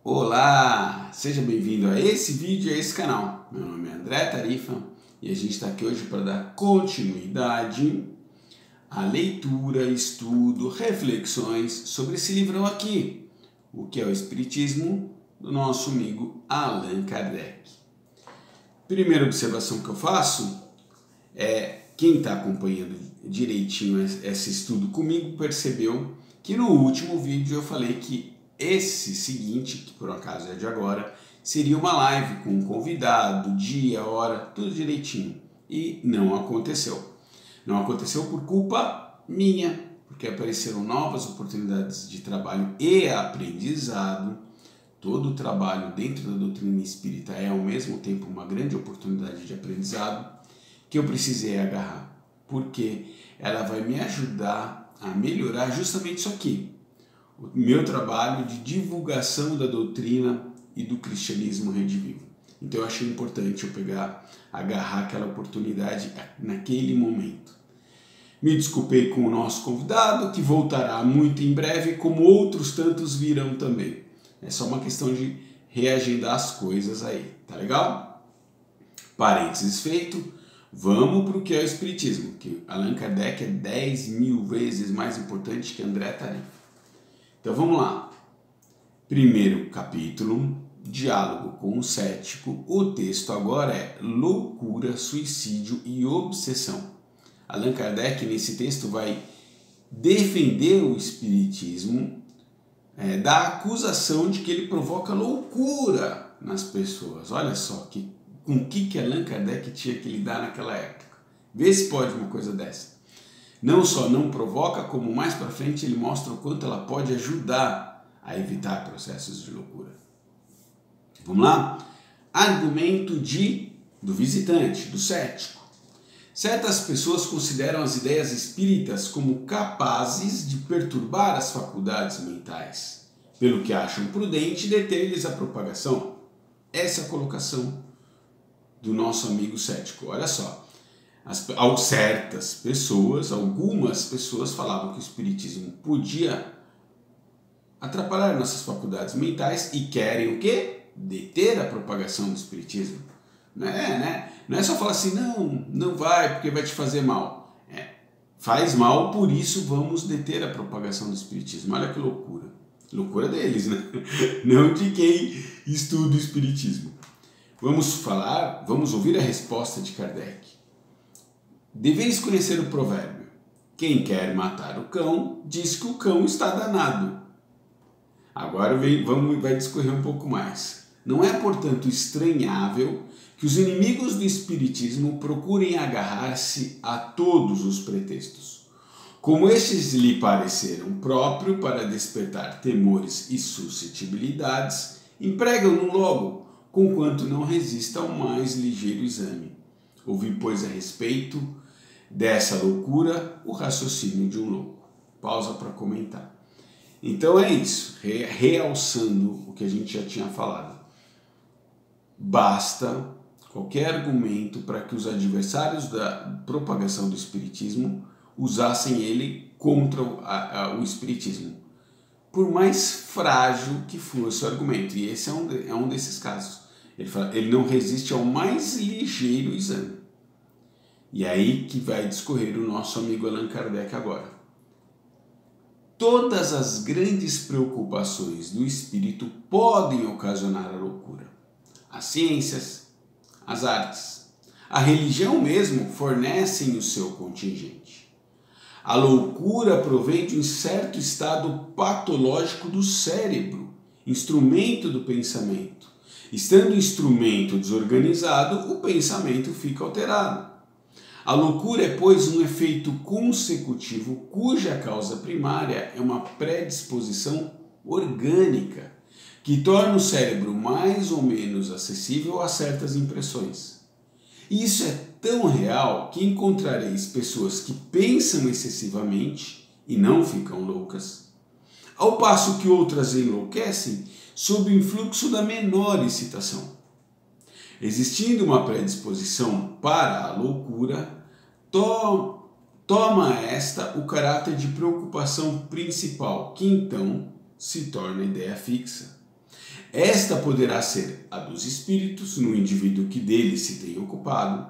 Olá, seja bem-vindo a esse vídeo e a esse canal. Meu nome é André Tarifa e a gente está aqui hoje para dar continuidade à leitura, estudo, reflexões sobre esse livrão aqui, o que é o Espiritismo, do nosso amigo Allan Kardec. Primeira observação que eu faço é quem está acompanhando direitinho esse estudo comigo percebeu que no último vídeo eu falei que esse seguinte, que por acaso é de agora, seria uma live com um convidado, dia, hora, tudo direitinho. E não aconteceu. Não aconteceu por culpa minha, porque apareceram novas oportunidades de trabalho e aprendizado. Todo o trabalho dentro da doutrina espírita é ao mesmo tempo uma grande oportunidade de aprendizado que eu precisei agarrar, porque ela vai me ajudar a melhorar justamente isso aqui. O meu trabalho de divulgação da doutrina e do cristianismo redivivo. Então eu achei importante eu agarrar aquela oportunidade naquele momento. Me desculpei com o nosso convidado, que voltará muito em breve, como outros tantos virão também. É só uma questão de reagendar as coisas aí, tá legal? Parênteses feito, vamos para o que é o Espiritismo, que Allan Kardec é 10.000 vezes mais importante que André Tarifa. Então vamos lá. Primeiro capítulo, diálogo com o cético. O texto agora é loucura, suicídio e obsessão. Allan Kardec nesse texto vai defender o espiritismo da acusação de que ele provoca loucura nas pessoas. Olha só com o que Allan Kardec tinha que lidar naquela época. Vê se pode uma coisa dessa. Não só não provoca, como mais para frente ele mostra o quanto ela pode ajudar a evitar processos de loucura. Vamos lá? Argumento do visitante, do cético. Certas pessoas consideram as ideias espíritas como capazes de perturbar as faculdades mentais, pelo que acham prudente deter-lhes a propagação. Essa é a colocação do nosso amigo cético. Olha só. Algumas pessoas falavam que o espiritismo podia atrapalhar nossas faculdades mentais e querem o quê? Deter a propagação do espiritismo. Não é só falar assim, não vai porque vai te fazer mal. Faz mal, por isso vamos deter a propagação do espiritismo. Olha que loucura. Loucura deles, né? Não de quem estuda o espiritismo. Vamos ouvir a resposta de Kardec. Deveis conhecer o provérbio. Quem quer matar o cão, diz que o cão está danado. Agora vai discorrer um pouco mais. Não é, portanto, estranhável que os inimigos do espiritismo procurem agarrar-se a todos os pretextos. Como estes lhe pareceram próprio para despertar temores e suscetibilidades, empregam-no logo, conquanto não resista ao mais ligeiro exame. Ouvi, pois, a respeito dessa loucura o raciocínio de um louco. Pausa para comentar. Então é isso, realçando o que a gente já tinha falado. Basta qualquer argumento para que os adversários da propagação do espiritismo usassem ele contra o espiritismo, por mais frágil que fosse o argumento. E esse é um desses casos. Ele não resiste ao mais ligeiro exame. E é aí que vai discorrer o nosso amigo Allan Kardec agora. Todas as grandes preocupações do espírito podem ocasionar a loucura. As ciências, as artes, a religião mesmo fornecem o seu contingente. A loucura provém de um certo estado patológico do cérebro, instrumento do pensamento. Estando o instrumento desorganizado, o pensamento fica alterado. A loucura é, pois, um efeito consecutivo cuja causa primária é uma predisposição orgânica que torna o cérebro mais ou menos acessível a certas impressões. E isso é tão real que encontrareis pessoas que pensam excessivamente e não ficam loucas, ao passo que outras enlouquecem sob o influxo da menor excitação. Existindo uma predisposição para a loucura, toma esta o caráter de preocupação principal, que então se torna ideia fixa. Esta poderá ser a dos espíritos, no indivíduo que dele se tem ocupado,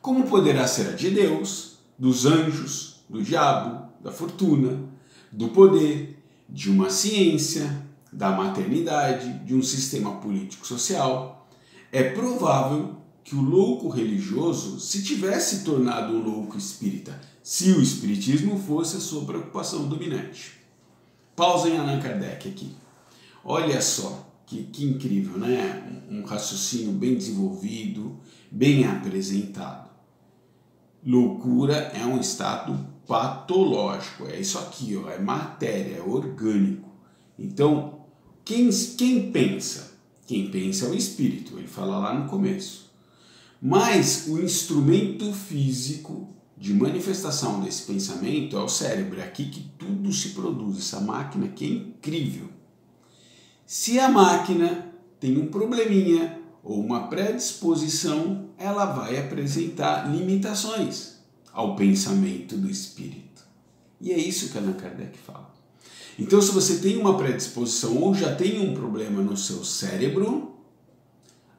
como poderá ser a de Deus, dos anjos, do diabo, da fortuna, do poder, de uma ciência, da maternidade, de um sistema político-social. É provável que o louco religioso se tivesse tornado um louco espírita, se o espiritismo fosse a sua preocupação dominante. Pausa em Allan Kardec aqui. Olha só que incrível, né? Um raciocínio bem desenvolvido, bem apresentado. Loucura é um estado patológico, é isso aqui, ó, é matéria, é orgânico. Então, quem pensa? Quem pensa é o espírito, ele fala lá no começo. Mas o instrumento físico de manifestação desse pensamento é o cérebro, é aqui que tudo se produz, essa máquina que é incrível. Se a máquina tem um probleminha ou uma predisposição, ela vai apresentar limitações ao pensamento do espírito. E é isso que Allan Kardec fala. Então, se você tem uma predisposição ou já tem um problema no seu cérebro,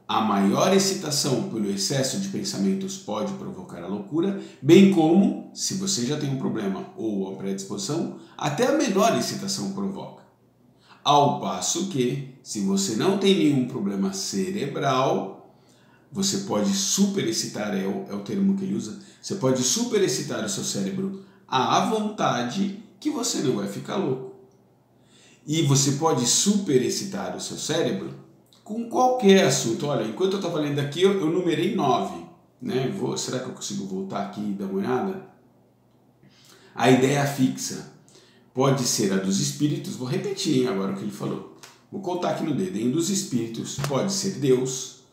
a maior excitação pelo excesso de pensamentos pode provocar a loucura, bem como, se você já tem um problema ou a predisposição, até a menor excitação provoca. Ao passo que, se você não tem nenhum problema cerebral, você pode superexcitar, é o termo que ele usa, você pode superexcitar o seu cérebro à vontade que você não vai ficar louco. E você pode superexcitar o seu cérebro com qualquer assunto. Olha, enquanto eu estava lendo aqui, eu numerei 9. Né? Será que eu consigo voltar aqui e dar uma olhada? A ideia fixa pode ser a dos espíritos, vou repetir agora o que ele falou. Vou contar aqui no dedo, hein? Dos espíritos pode ser Deus,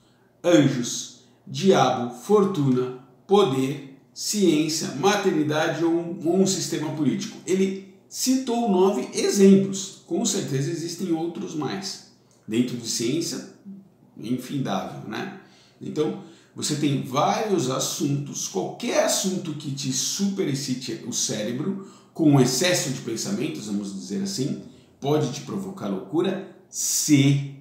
anjos, diabo, fortuna, poder, ciência, maternidade ou um sistema político. Ele citou 9 exemplos, com certeza existem outros mais. Dentro de ciência, infindável, né? Então, você tem vários assuntos, qualquer assunto que te superexcite o cérebro, com excesso de pensamentos, vamos dizer assim, pode te provocar loucura se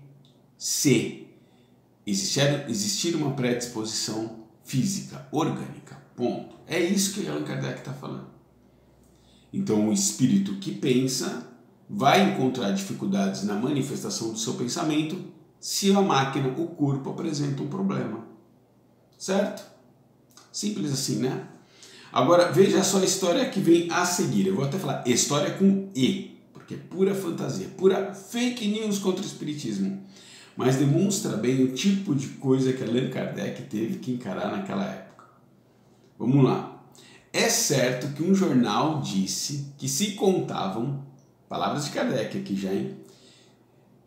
existir uma predisposição física, orgânica, ponto. É isso que Allan Kardec está falando. Então, o espírito que pensa vai encontrar dificuldades na manifestação do seu pensamento se a máquina, o corpo, apresenta um problema. Certo? Simples assim, né? Agora, veja só a história que vem a seguir. Eu vou até falar história com E, porque é pura fantasia, pura fake news contra o espiritismo. Mas demonstra bem o tipo de coisa que Allan Kardec teve que encarar naquela época. Vamos lá. É certo que um jornal disse que se contavam, palavras de Kardec aqui já, hein?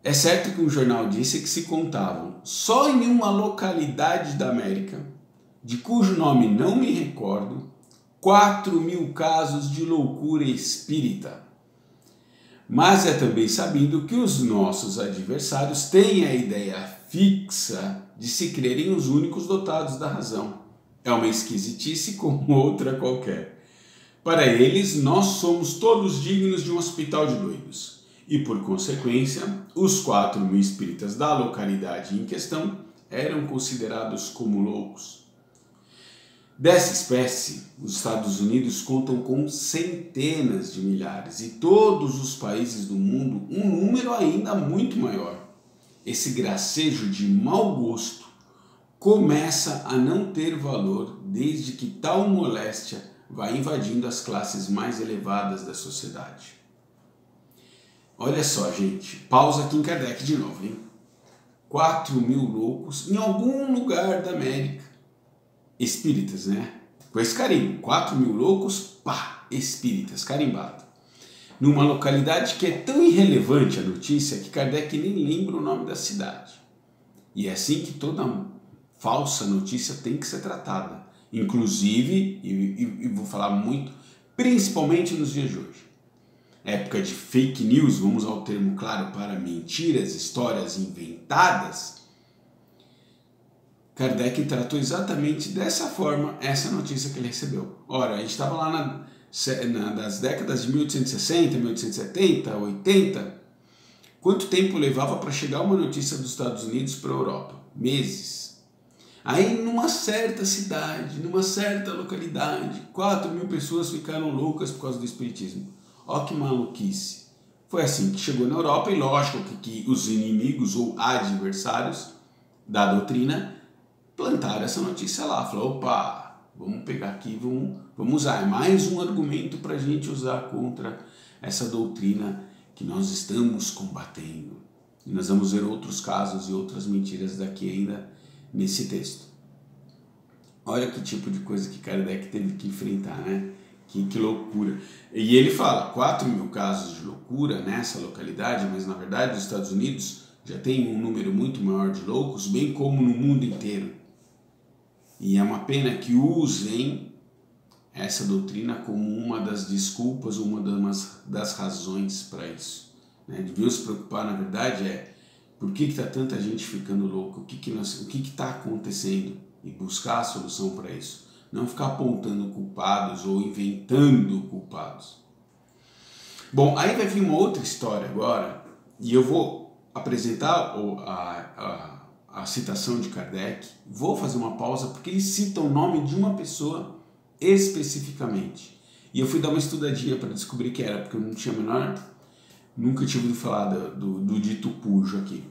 É certo que um jornal disse que se contavam só em uma localidade da América, de cujo nome não me recordo, 4.000 casos de loucura espírita. Mas é também sabido que os nossos adversários têm a ideia fixa de se crerem os únicos dotados da razão. É uma esquisitice como outra qualquer. Para eles, nós somos todos dignos de um hospital de doidos. E, por consequência, os 4.000 espíritas da localidade em questão eram considerados como loucos. Dessa espécie, os Estados Unidos contam com centenas de milhares e todos os países do mundo um número ainda muito maior. Esse gracejo de mau gosto começa a não ter valor desde que tal moléstia vai invadindo as classes mais elevadas da sociedade. Olha só, gente, pausa aqui em Kardec de novo, hein? 4.000 loucos em algum lugar da América. Espíritas, né? Com esse carimbo, 4.000 loucos, pá, espíritas, carimbado. Numa localidade que é tão irrelevante a notícia que Kardec nem lembra o nome da cidade. E é assim que toda falsa notícia tem que ser tratada. Inclusive, e vou falar muito, principalmente nos dias de hoje. Época de fake news, vamos ao termo claro para mentiras, histórias inventadas. Kardec tratou exatamente dessa forma essa notícia que ele recebeu. Ora, a gente estava lá nas décadas de 1860, 1870, 80, Quanto tempo levava para chegar uma notícia dos Estados Unidos para a Europa? Meses. Aí numa certa cidade, numa certa localidade, 4.000 pessoas ficaram loucas por causa do espiritismo. Ó que maluquice. Foi assim que chegou na Europa e lógico que os inimigos ou adversários da doutrina plantaram essa notícia lá. Falou, opa, vamos pegar aqui, vamos usar. É mais um argumento para a gente usar contra essa doutrina que nós estamos combatendo. E nós vamos ver outros casos e outras mentiras daqui ainda nesse texto. Olha que tipo de coisa que Kardec teve que enfrentar, né? Que loucura. E ele fala, 4.000 casos de loucura nessa localidade, mas na verdade os Estados Unidos já tem um número muito maior de loucos, bem como no mundo inteiro. E é uma pena que usem essa doutrina como uma das desculpas, uma das razões para isso. Né? Deviam se preocupar, na verdade, por que está tanta gente ficando louca, o que está acontecendo e buscar a solução para isso. Não ficar apontando culpados ou inventando culpados. Bom, aí vai vir uma outra história agora, e eu vou apresentar a citação de Kardec, vou fazer uma pausa porque ele cita o nome de uma pessoa especificamente. E eu fui dar uma estudadinha para descobrir que era, porque eu não tinha nunca tinha ouvido falar do dito cujo aqui.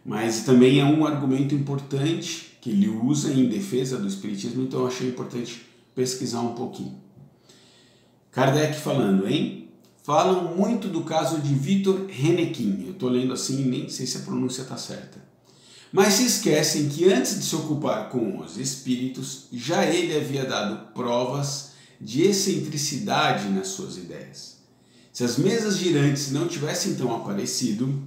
Mas também é um argumento importante que ele usa em defesa do espiritismo, então eu achei importante pesquisar um pouquinho. Kardec falando, hein? Falam muito do caso de Victor Hennequin. Eu estou lendo assim, nem sei se a pronúncia está certa. Mas se esquecem que antes de se ocupar com os espíritos, já ele havia dado provas de excentricidade nas suas ideias. Se as mesas girantes não tivessem então aparecido,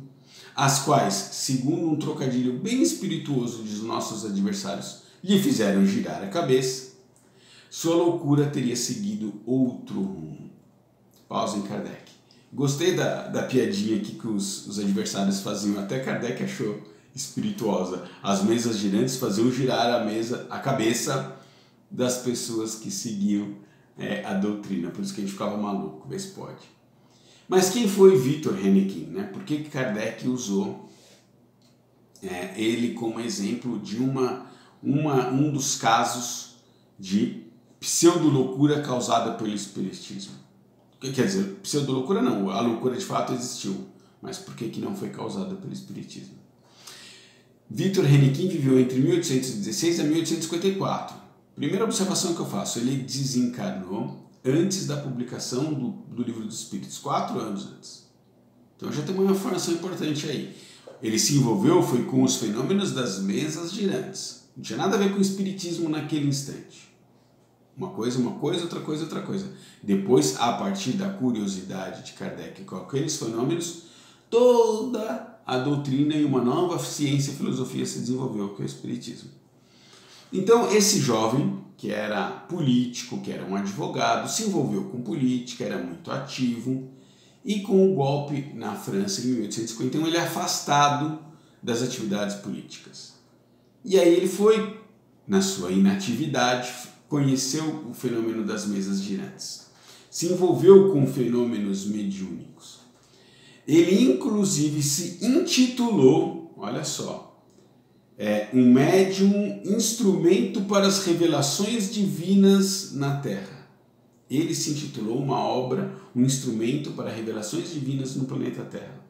as quais, segundo um trocadilho bem espirituoso dos nossos adversários, lhe fizeram girar a cabeça, sua loucura teria seguido outro rumo. Pausa em Kardec. Gostei da piadinha aqui que os adversários faziam, até Kardec achou espirituosa. As mesas girantes faziam girar a cabeça das pessoas que seguiam a doutrina, por isso que a gente ficava maluco, vê se pode. Mas quem foi Victor Hennequin? Né? Por que Kardec usou ele como exemplo de um dos casos de pseudo-loucura causada pelo espiritismo? Quer dizer, pseudo-loucura não, a loucura de fato existiu, mas por que não foi causada pelo espiritismo? Victor Hennequin viveu entre 1816 a 1854. Primeira observação que eu faço, ele desencarnou antes da publicação do Livro dos Espíritos, 4 anos antes. Então já tem uma informação importante aí. Ele se envolveu foi com os fenômenos das mesas girantes. Não tinha nada a ver com o espiritismo naquele instante. Uma coisa, outra coisa, outra coisa. Depois, a partir da curiosidade de Kardec com aqueles fenômenos, toda a doutrina e uma nova ciência e filosofia se desenvolveu, que é o espiritismo. Então, esse jovem, que era político, que era um advogado, se envolveu com política, era muito ativo, e com o golpe na França em 1851, ele é afastado das atividades políticas. E aí ele foi, na sua inatividade, conheceu o fenômeno das mesas girantes, se envolveu com fenômenos mediúnicos. Ele inclusive se intitulou, olha só, um médium instrumento para as revelações divinas na Terra. Ele se intitulou uma obra, um instrumento para revelações divinas no planeta Terra.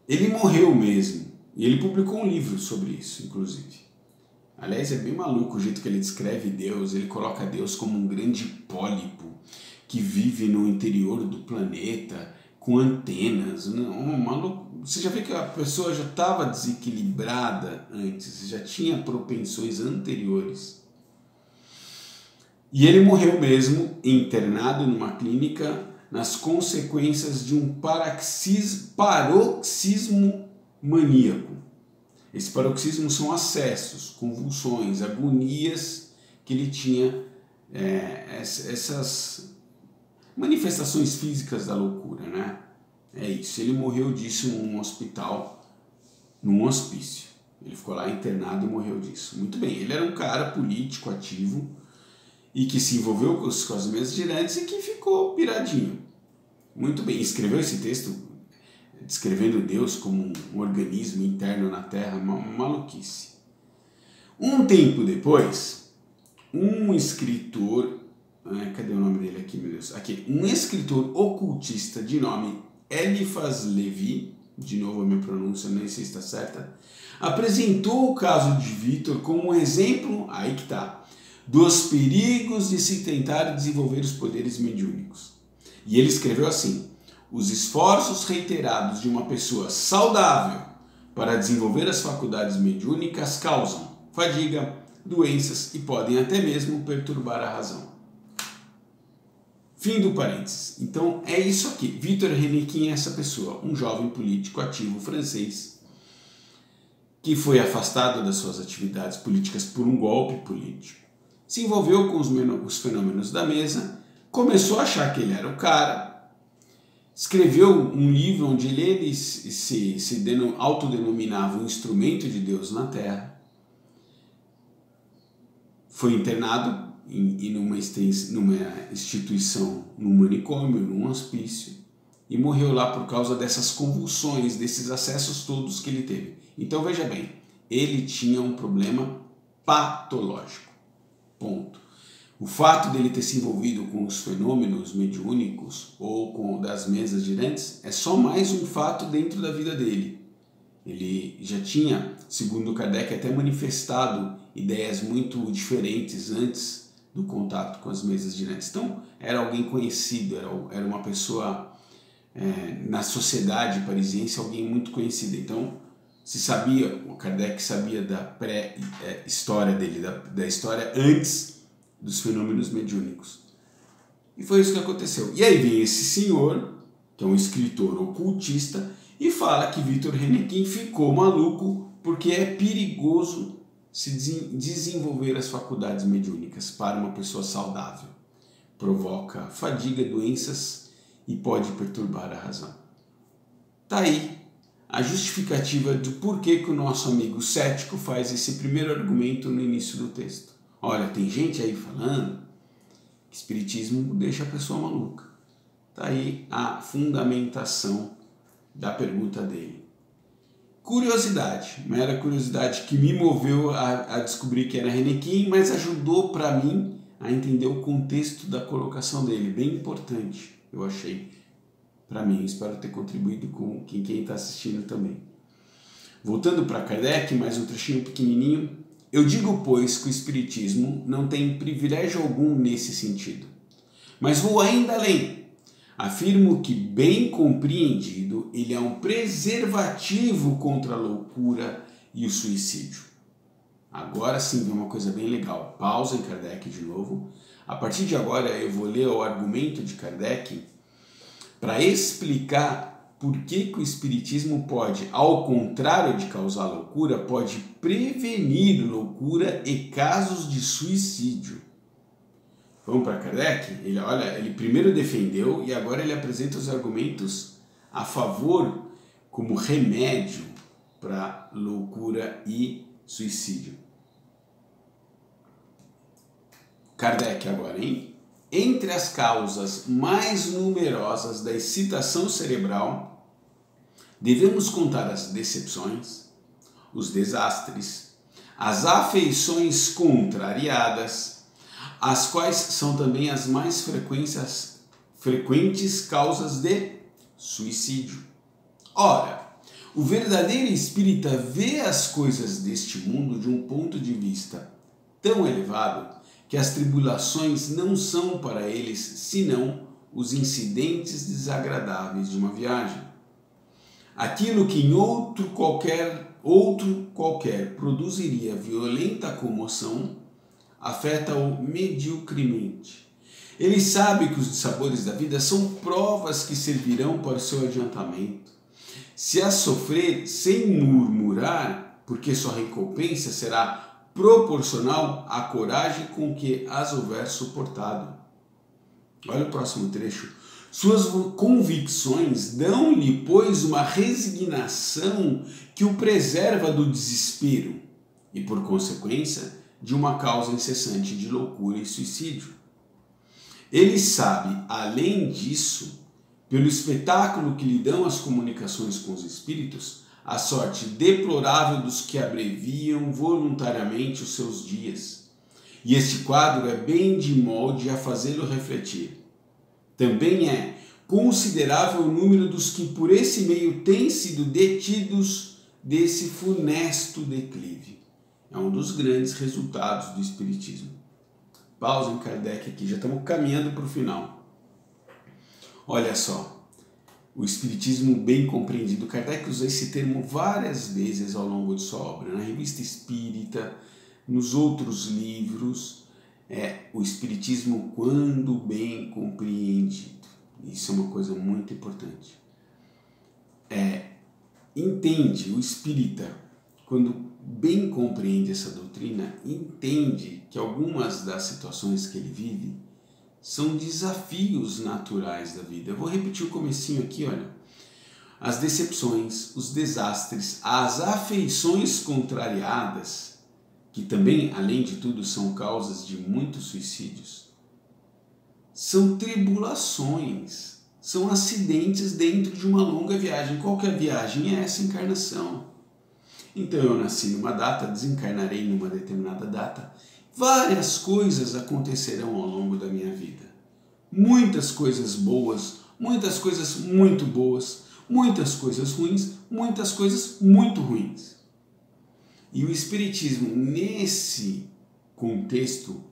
Ele morreu mesmo, e ele publicou um livro sobre isso, inclusive. Aliás, é bem maluco o jeito que ele descreve Deus. Ele coloca Deus como um grande pólipo que vive no interior do planeta, com antenas. Você já vê que a pessoa já estava desequilibrada antes, já tinha propensões anteriores. E ele morreu mesmo, internado numa clínica, nas consequências de um paroxismo maníaco. Esse paroxismo são acessos, convulsões, agonias que ele tinha, essas manifestações físicas da loucura, né? É isso, ele morreu disso num hospital, num hospício. Ele ficou lá internado e morreu disso. Muito bem, ele era um cara político, ativo, e que se envolveu com as mesas girantes e que ficou piradinho. Muito bem, escreveu esse texto descrevendo Deus como um organismo interno na Terra, uma maluquice. Um tempo depois, um escritor, cadê o nome dele aqui, meu Deus? Aqui, um escritor ocultista de nome Eliphas Levi, de novo a minha pronúncia, nem sei se está certa, apresentou o caso de Vitor como um exemplo, aí que tá, dos perigos de se tentar desenvolver os poderes mediúnicos. E ele escreveu assim: os esforços reiterados de uma pessoa saudável para desenvolver as faculdades mediúnicas causam fadiga, doenças e podem até mesmo perturbar a razão. Fim do parênteses. Então é isso aqui. Victor Hennequin é essa pessoa, um jovem político ativo francês que foi afastado das suas atividades políticas por um golpe político. Se envolveu com os fenômenos da mesa, começou a achar que ele era o cara, escreveu um livro onde ele se autodenominava um instrumento de Deus na Terra, foi internado numa instituição, num manicômio, num hospício, e morreu lá por causa dessas convulsões, desses acessos todos que ele teve. Então veja bem, ele tinha um problema patológico, ponto. O fato dele ter se envolvido com os fenômenos mediúnicos ou com das mesas girantes é só mais um fato dentro da vida dele. Ele já tinha, segundo Kardec, até manifestado ideias muito diferentes antes do contato com as mesas girantes. Então, era alguém conhecido, era uma pessoa na sociedade parisiense, alguém muito conhecido. Então, se sabia, o Kardec sabia da pré-história dele, da história antes dos fenômenos mediúnicos. E foi isso que aconteceu. E aí vem esse senhor, que é um escritor ocultista, e fala que Victor Hennequin ficou maluco porque é perigoso se desenvolver as faculdades mediúnicas para uma pessoa saudável. Provoca fadiga, doenças e pode perturbar a razão. Tá aí a justificativa do porquê que o nosso amigo cético faz esse primeiro argumento no início do texto. Olha, tem gente aí falando que espiritismo deixa a pessoa maluca. Tá aí a fundamentação da pergunta dele. Curiosidade, mera curiosidade que me moveu a descobrir que era Hennequin, mas ajudou para mim a entender o contexto da colocação dele, bem importante, eu achei, para mim. Espero ter contribuído com quem está assistindo também. Voltando para Kardec, mais um trechinho pequenininho. Eu digo, pois, que o Espiritismo não tem privilégio algum nesse sentido, mas vou ainda além. Afirmo que, bem compreendido, ele é um preservativo contra a loucura e o suicídio. Agora sim vem uma coisa bem legal. Pausa em Kardec de novo. A partir de agora eu vou ler o argumento de Kardec para explicar por que o Espiritismo pode, ao contrário de causar loucura, pode prevenir loucura e casos de suicídio. Vamos para Kardec? Ele primeiro defendeu e agora ele apresenta os argumentos a favor como remédio para loucura e suicídio. Kardec agora, hein? Entre as causas mais numerosas da excitação cerebral, devemos contar as decepções, os desastres, as afeições contrariadas, as quais são também as mais frequentes causas de suicídio. Ora, o verdadeiro espírita vê as coisas deste mundo de um ponto de vista tão elevado que as tribulações não são para eles senão os incidentes desagradáveis de uma viagem. Aquilo que em outro qualquer produziria violenta comoção, afeta-o mediocremente. Ele sabe que os dissabores da vida são provas que servirão para o seu adiantamento. Se as sofrer sem murmurar, porque sua recompensa será proporcional à coragem com que as houver suportado. Olha o próximo trecho. Suas convicções dão-lhe, pois, uma resignação que o preserva do desespero e, por consequência, de uma causa incessante de loucura e suicídio. Ele sabe, além disso, pelo espetáculo que lhe dão as comunicações com os espíritos, a sorte deplorável dos que abreviam voluntariamente os seus dias. E este quadro é bem de molde a fazê-lo refletir. Também é considerável o número dos que por esse meio têm sido detidos desse funesto declive. É um dos grandes resultados do Espiritismo. Pausa em Kardec aqui, já estamos caminhando para o final. Olha só, o Espiritismo bem compreendido. Kardec usa esse termo várias vezes ao longo de sua obra, na Revista Espírita, nos outros livros. O Espiritismo quando bem compreendido. Isso é uma coisa muito importante. Entende, o espírita, quando bem compreende essa doutrina, entende que algumas das situações que ele vive são desafios naturais da vida. Eu vou repetir o comecinho aqui, olha. As decepções, os desastres, as afeições contrariadas, que também, além de tudo, são causas de muitos suicídios, são tribulações, são acidentes dentro de uma longa viagem. Qual que é a viagem? É essa encarnação. Então eu nasci numa data, desencarnarei numa determinada data. Várias coisas acontecerão ao longo da minha vida. Muitas coisas boas, muitas coisas muito boas, muitas coisas ruins, muitas coisas muito ruins. E o Espiritismo, nesse contexto,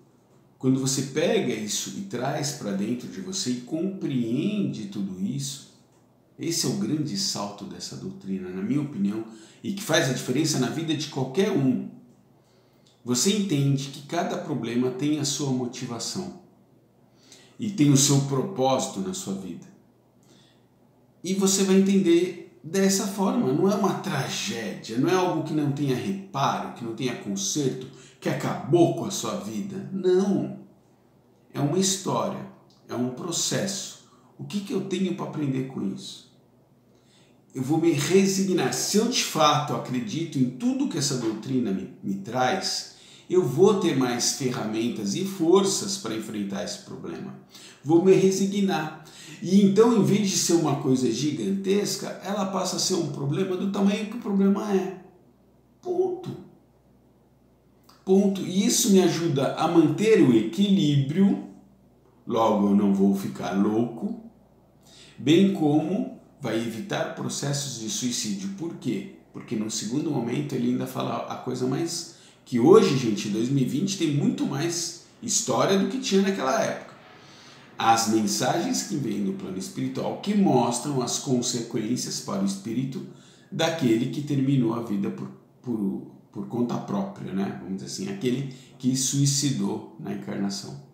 quando você pega isso e traz para dentro de você e compreende tudo isso, esse é o grande salto dessa doutrina, na minha opinião, e que faz a diferença na vida de qualquer um. Você entende que cada problema tem a sua motivação e tem o seu propósito na sua vida. E você vai entender dessa forma, não é uma tragédia, não é algo que não tenha reparo, que não tenha conserto, que acabou com a sua vida. Não. É uma história, é um processo. O que eu tenho para aprender com isso? Eu vou me resignar. Se eu de fato acredito em tudo que essa doutrina me traz, eu vou ter mais ferramentas e forças para enfrentar esse problema. Vou me resignar. E então, em vez de ser uma coisa gigantesca, ela passa a ser um problema do tamanho que o problema é. Ponto. Ponto. E isso me ajuda a manter o equilíbrio, logo eu não vou ficar louco, bem como vai evitar processos de suicídio. Por quê? Porque no segundo momento ele ainda fala a coisa mais... que hoje, gente, em 2020, tem muito mais história do que tinha naquela época. As mensagens que vêm do plano espiritual que mostram as consequências para o espírito daquele que terminou a vida por conta própria, né? Vamos dizer assim, aquele que suicidou na encarnação.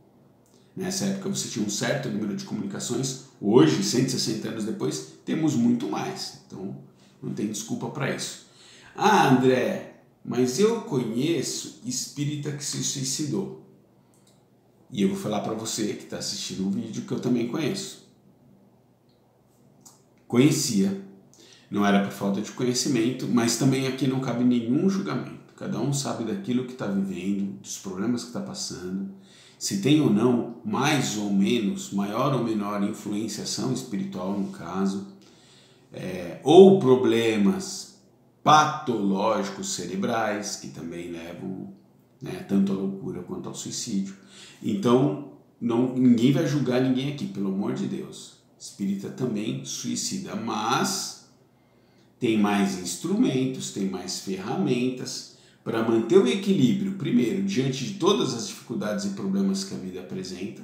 Nessa época você tinha um certo número de comunicações, hoje, 160 anos depois, temos muito mais. Então, não tem desculpa para isso. Ah, André, mas eu conheço espírita que se suicidou. E eu vou falar para você que está assistindo o vídeo que eu também conheço. Conhecia. Não era por falta de conhecimento, mas também aqui não cabe nenhum julgamento. Cada um sabe daquilo que está vivendo, dos problemas que está passando, se tem ou não, mais ou menos, maior ou menor influenciação espiritual no caso, ou problemas patológicos cerebrais, que também levam, né, tanto à loucura quanto ao suicídio. Então, ninguém vai julgar ninguém aqui, pelo amor de Deus. Espírita também suicida, mas tem mais instrumentos, tem mais ferramentas para manter o equilíbrio, primeiro, diante de todas as dificuldades e problemas que a vida apresenta,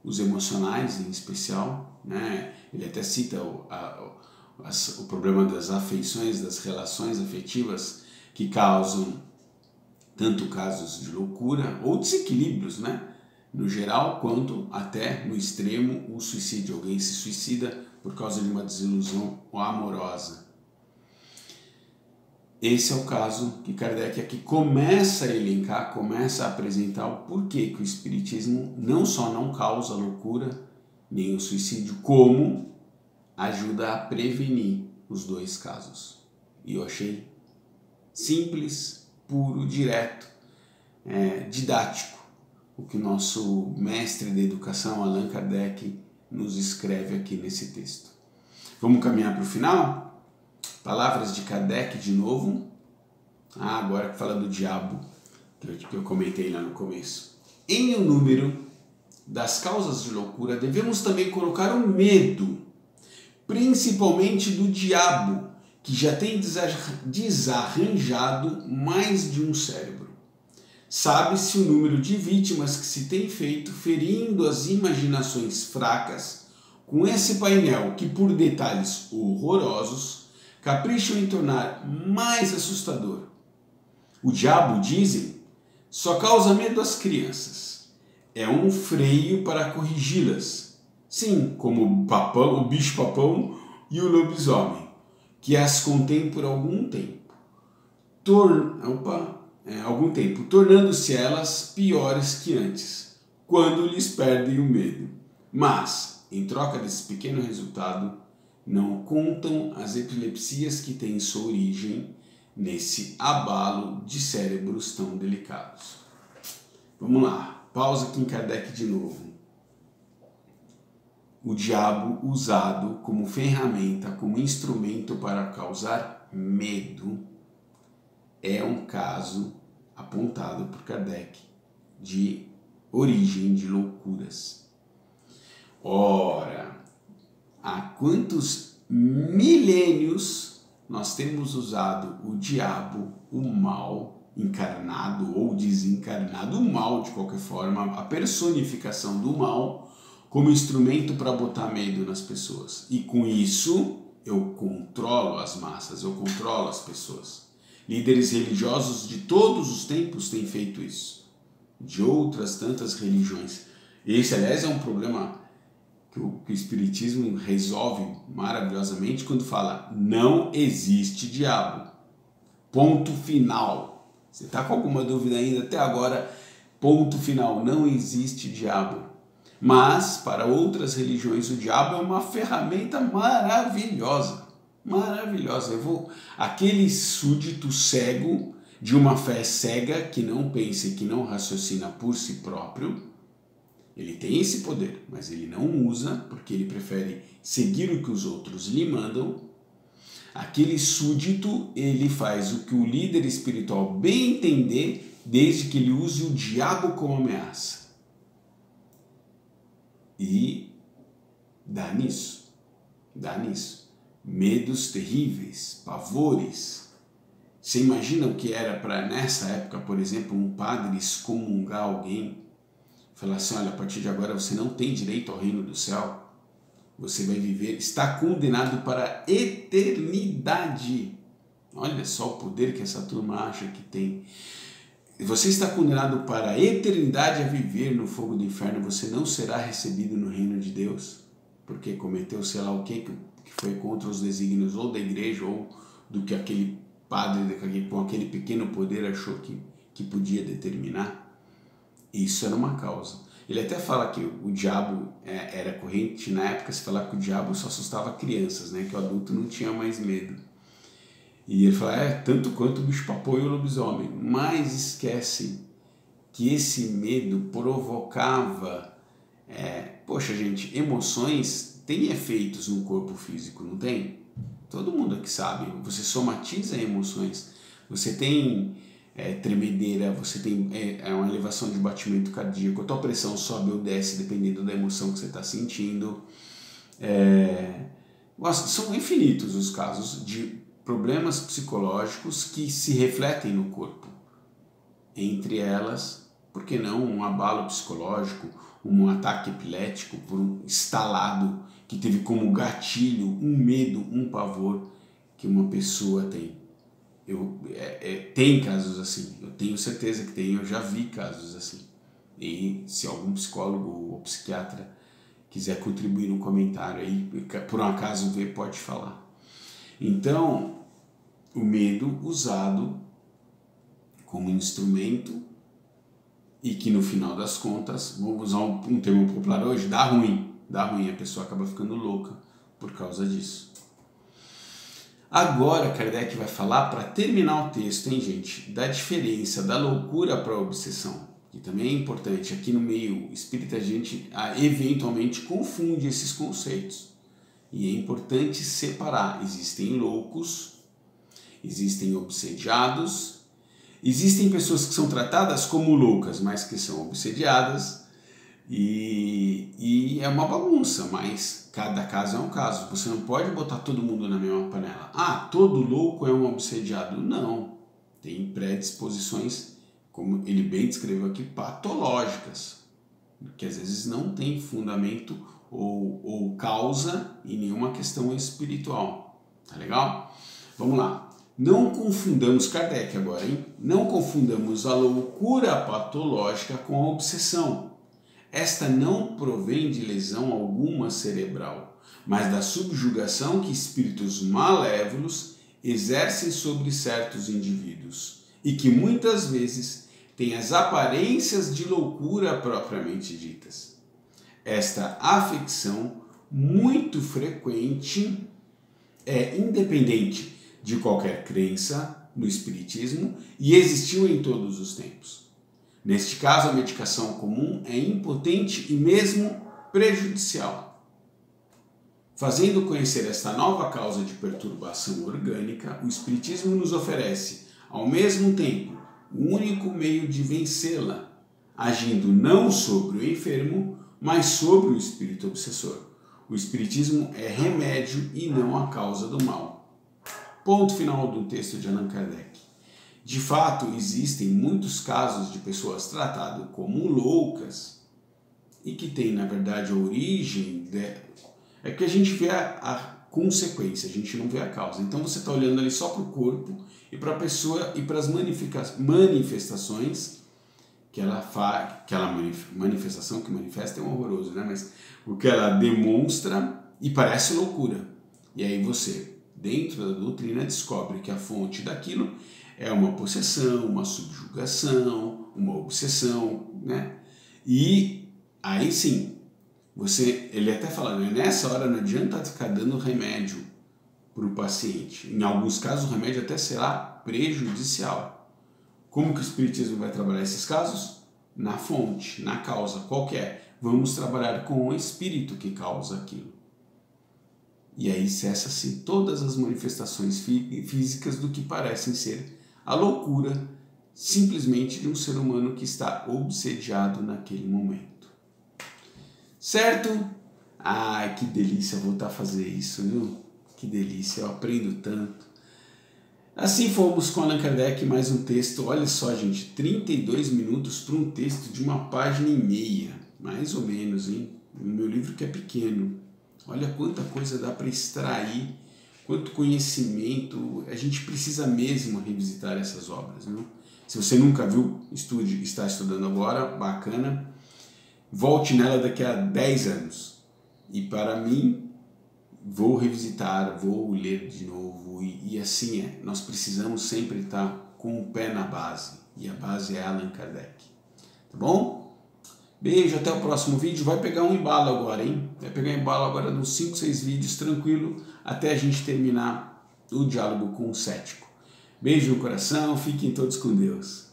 os emocionais em especial, né? Ele até cita o problema das afeições, das relações afetivas que causam tanto casos de loucura ou desequilíbrios, né? No geral, quanto até no extremo o suicídio. Alguém se suicida por causa de uma desilusão amorosa. Esse é o caso que Kardec aqui começa a elencar, começa a apresentar o porquê que o Espiritismo não só não causa loucura, nem o suicídio, como ajuda a prevenir os dois casos. E eu achei simples, puro, direto, didático, o que o nosso mestre da educação, Allan Kardec, nos escreve aqui nesse texto. Vamos caminhar para o final? Palavras de Kardec de novo. Agora que fala do diabo, que eu comentei lá no começo. Em o número das causas de loucura, devemos também colocar o medo, principalmente do diabo, que já tem desarranjado mais de um cérebro. Sabe-se o número de vítimas que se tem feito ferindo as imaginações fracas com esse painel que, por detalhes horrorosos, capricham em tornar mais assustador. O diabo, dizem, só causa medo às crianças. É um freio para corrigi-las. Sim, como o bicho-papão e o lobisomem, que as contém por algum tempo. Tornando-se elas piores que antes, quando lhes perdem o medo. Mas, em troca desse pequeno resultado, não contam as epilepsias que têm sua origem nesse abalo de cérebros tão delicados. Vamos lá, pausa aqui em Kardec de novo. O diabo usado como ferramenta, como instrumento para causar medo, é um caso apontado por Kardec de origem de loucuras. Ora, há quantos milênios nós temos usado o diabo, o mal encarnado ou desencarnado, o mal de qualquer forma, a personificação do mal, como instrumento para botar medo nas pessoas. E com isso eu controlo as massas, eu controlo as pessoas. Líderes religiosos de todos os tempos têm feito isso, de outras tantas religiões. Esse, aliás, é um problema que o Espiritismo resolve maravilhosamente quando fala: não existe diabo. Ponto final. Você está com alguma dúvida ainda até agora? Ponto final. Não existe diabo. Mas, para outras religiões, o diabo é uma ferramenta maravilhosa. Maravilhosa. Aquele súdito cego de uma fé cega que não pensa e que não raciocina por si próprio, ele tem esse poder, mas ele não usa porque ele prefere seguir o que os outros lhe mandam. Aquele súdito, ele faz o que o líder espiritual bem entender, desde que ele use o diabo como ameaça. E dá nisso. Medos terríveis, pavores. Você imagina o que era para, nessa época, por exemplo, um padre excomungar alguém? Falar assim: olha, a partir de agora você não tem direito ao reino do céu. Você vai viver, está condenado para a eternidade. Olha só o poder que essa turma acha que tem. Você está condenado para a eternidade a viver no fogo do inferno. Você não será recebido no reino de Deus, porque cometeu sei lá o que foi contra os desígnios ou da igreja ou do que aquele padre com aquele pequeno poder achou que podia determinar. Isso era uma causa. Ele até fala que o diabo era corrente na época, se falar que o diabo só assustava crianças, né? Que o adulto não tinha mais medo. E ele fala, tanto quanto o bicho-papão e o lobisomem. Mas esquecem que esse medo provocava... poxa, gente, emoções têm efeitos no corpo físico, não tem? Todo mundo aqui sabe. Você somatiza emoções. Você tem... tremedeira, você tem uma elevação de batimento cardíaco, a tua pressão sobe ou desce dependendo da emoção que você está sentindo. São infinitos os casos de problemas psicológicos que se refletem no corpo. Entre elas, por que não um abalo psicológico, um ataque epilético por um estalado que teve como gatilho um medo, um pavor que uma pessoa tem. Tem casos assim, eu tenho certeza que tem, eu já vi casos assim. E se algum psicólogo ou psiquiatra quiser contribuir no comentário aí, por um acaso ver, pode falar. Então, o medo usado como instrumento e que no final das contas, vamos usar um termo popular hoje, dá ruim, a pessoa acaba ficando louca por causa disso. Agora Kardec vai falar, para terminar o texto, hein, gente, da diferença da loucura para a obsessão. que também é importante. Aqui no meio espírita a gente eventualmente confunde esses conceitos. E é importante separar. Existem loucos, existem obsediados, existem pessoas que são tratadas como loucas, mas que são obsediadas. E é uma bagunça, mas cada caso é um caso. Você não pode botar todo mundo na mesma panela. Ah, todo louco é um obsediado. Não. Tem predisposições, como ele bem descreveu aqui, patológicas, que às vezes não tem fundamento ou causa em nenhuma questão espiritual. Tá legal? Vamos lá. Não confundamos, Kardec agora, hein? Não confundamos a loucura patológica com a obsessão. Esta não provém de lesão alguma cerebral, mas da subjugação que espíritos malévolos exercem sobre certos indivíduos e que muitas vezes têm as aparências de loucura propriamente ditas. Esta afecção, muito frequente, é independente de qualquer crença no espiritismo e existiu em todos os tempos. Neste caso, a medicação comum é impotente e mesmo prejudicial. Fazendo conhecer esta nova causa de perturbação orgânica, o Espiritismo nos oferece, ao mesmo tempo, o único meio de vencê-la, agindo não sobre o enfermo, mas sobre o espírito obsessor. O Espiritismo é remédio e não a causa do mal. Ponto final do texto de Allan Kardec. De fato, existem muitos casos de pessoas tratadas como loucas e que têm, na verdade, a origem... É que a gente vê a consequência, a gente não vê a causa. Então você está olhando ali só para o corpo e para a pessoa e para as manifestações que ela faz, aquela manifestação que manifesta é um horroroso, né? Mas o que ela demonstra e parece loucura. E aí você, dentro da doutrina, descobre que a fonte daquilo é uma possessão, uma subjugação, uma obsessão, né? E aí sim, ele até fala, né? Nessa hora não adianta ficar dando remédio para o paciente. Em alguns casos o remédio até será prejudicial. Como que o Espiritismo vai trabalhar esses casos? Na fonte, na causa. Qual que é? Vamos trabalhar com o espírito que causa aquilo. E aí cessa-se todas as manifestações físicas do que parecem ser a loucura simplesmente de um ser humano que está obsediado naquele momento. Certo? Ai, que delícia voltar a fazer isso, viu? Que delícia, eu aprendo tanto. Assim fomos com Allan Kardec, mais um texto. Olha só, gente, 32 minutos para um texto de 1,5 páginas, mais ou menos, hein? No meu livro que é pequeno. Olha quanta coisa dá para extrair, quanto conhecimento. A gente precisa mesmo revisitar essas obras, né? Se você nunca viu, está estudando agora, bacana. Volte nela daqui a 10 anos. E para mim, vou revisitar, vou ler de novo. E assim é. Nós precisamos sempre estar com o pé na base. E a base é Allan Kardec. Tá bom? Beijo, até o próximo vídeo. Vai pegar um embalo agora, hein? Vai pegar um embalo agora nos 5, 6 vídeos, tranquilo, até a gente terminar o diálogo com o cético. Beijo no coração, fiquem todos com Deus.